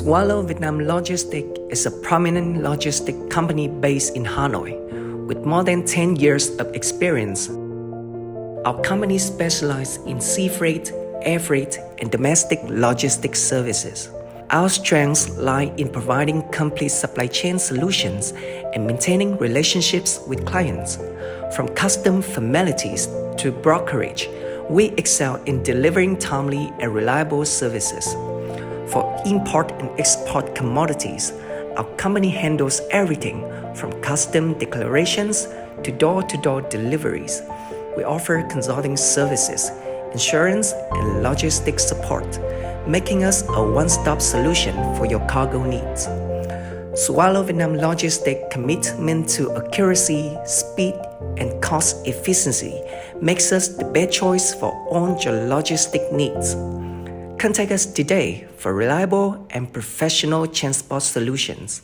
Swallow Vietnam Logistics is a prominent logistics company based in Hanoi with more than 10 years of experience. Our company specializes in sea freight, air freight, and domestic logistics services. Our strengths lie in providing complete supply chain solutions and maintaining relationships with clients. From custom formalities to brokerage, we excel in delivering timely and reliable services. For import and export commodities, our company handles everything from custom declarations to door-to-door deliveries. We offer consulting services, insurance, and logistics support, making us a one-stop solution for your cargo needs. Swallow Vietnam Logistics' commitment to accuracy, speed, and cost efficiency makes us the best choice for all your logistic needs. Contact us today for reliable and professional transport solutions.